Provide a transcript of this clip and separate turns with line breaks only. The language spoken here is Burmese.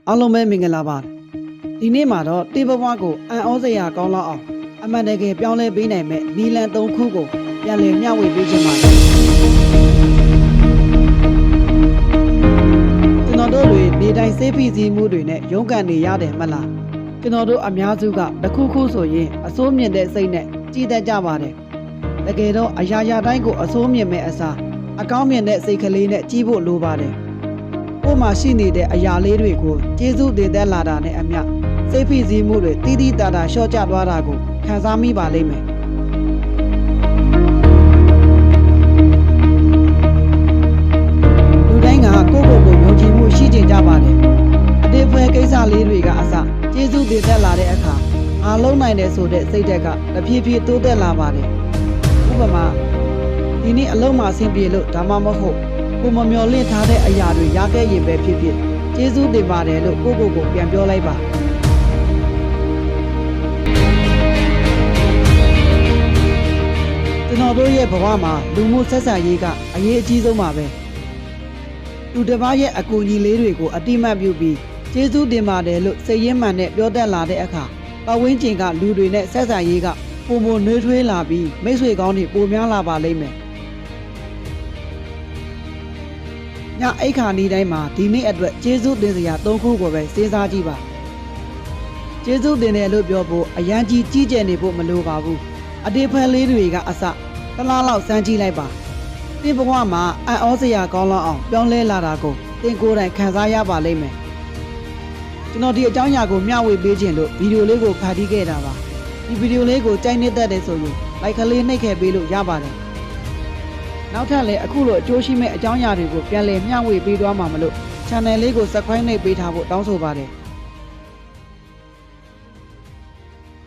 အားလုံးပဲမင်္ဂလာပါဒီနေ့မှာတော့တေးဘဝကိုအံ့ဩစရာကောင်းလောက်အောင်အမှန်တကယ်ပြောင်းလဲပေးနိုင်မဲ့နီလန်၃ခုကိုပြန်လည်မျှဝေပေးခြင်းပါတယ်ကျွန်တော်တို့တွေနေတိုင်းစေးဖိစီးမှုတွေနဲ့ရုန်းကန်နေရတယ်မလားကျွန်တော်တို့အများစုကတစ်ခုခုဆိုရင်အစိုးမြင့်တဲ့စိတ်နဲ့ကြည်တတ်ကြပါတယ်တကယ်တော့အရာရာတိုင်းကိုအစိုးမြင့်မဲ့အစားအကောင်းမြင်တဲ့စိတ်ကလေးနဲ့ကြီးဖို့လိုပါတယ်ကိုယ်မှာရှိနေတဲ့အရာလေးတွေကိုကျေးဇူးတင်သက်လာတာနဲ့အမျှစိတ်ဖိစီးမှုတွေတီးတီးတာတာလျှော့ကျသွားတာကိုခံစားမိပါလိမ့်မယ်လူတိုင်းကကိုယ့်ကိုယ်ကိုယုံကြည်မှုရှိကြကြပါတယ်အတေးဖွဲကိစ္စလေးတွေကအစကျေးဇူးတင်သက်လာတဲ့အခါအားလုံးနိုင်တယ်ဆိုတဲ့စိတ်ဓာတ်ကတဖြည်းဖြည်းတိုးတက်လာပါတယ်ဥပမာဒီနေ့အလုံးမှာဆင်ပြေလို့ဒါမှမဟုတ်ကိုမမျော်လင့်ထားတဲ့အရာတွေရခဲ့ရင်ပဲဖြစ်ဖြစ်ကျေးဇူးတင်ပါတယ်လို့ကိုယ့်ကိုယ်ကိုပြန်ပြောလိုက်ပါကျွန်တော်တို့ရဲ့ဘဝမှာလူမှုဆက်ဆံရေးကအရေးအကြီးဆုံးပါပဲလူတစ်ပါးရဲ့အကူအညီလေးတွေကိုအတိမတ်ပြုပြီးကျေးဇူးတင်ပါတယ်လို့စိတ်ရင်းမှန်နဲ့ပြောတတ်လာတဲ့အခါပတ်ဝန်းကျင်ကလူတွေနဲ့ဆက်ဆံရေးကပုံပုံနှွေးထွေးလာပြီးမိတ်ဆွေကောင်းတွေပိုများလာပါလိမ့်မယ်ညအိတ်ခါနီးတိုင်းမှာဒီနေ့အတွက်ကျေးဇူးတင်စရာ၃ခုကိုပဲစဉ်းစားကြည့်ပါကျေးဇူးတင်တယ်လို့ပြောဖို့အရန်ကြီးကြီးကျယ်နေဖို့မလိုပါဘူးအတေးဖန်လေးတွေကအစတလားလောက်စမ်းကြည့်လိုက်ပါဒီဘဝမှာအံ့ဩစရာကောင်းလောက်အောင်ပြောင်းလဲလာတာကိုသင်ကိုယ်တိုင်ခံစားရပါလိမ့်မယ်ကျွန်တော်ဒီအကြောင်းအရာကိုမျှဝေပေးခြင်းလို့ဗီဒီယိုလေးကိုဖန်တီးခဲ့တာပါဒီဗီဒီယိုလေးကိုကြိုက်နေတတ်တယ်ဆိုရင် like ကလေးနှိပ်ခဲ့ပေးလို့ရပါတယ်နောက်ထပ်လည်းအခုလိုအကျိုးရှိမဲ့အကြောင်းအရာတွေကိုပြန်လည်မျှဝေပေးသွားမှာမလို့ channel လေးကို subscribe နှိပ်ပေးထားဖို့တောင်းဆိုပါတယ်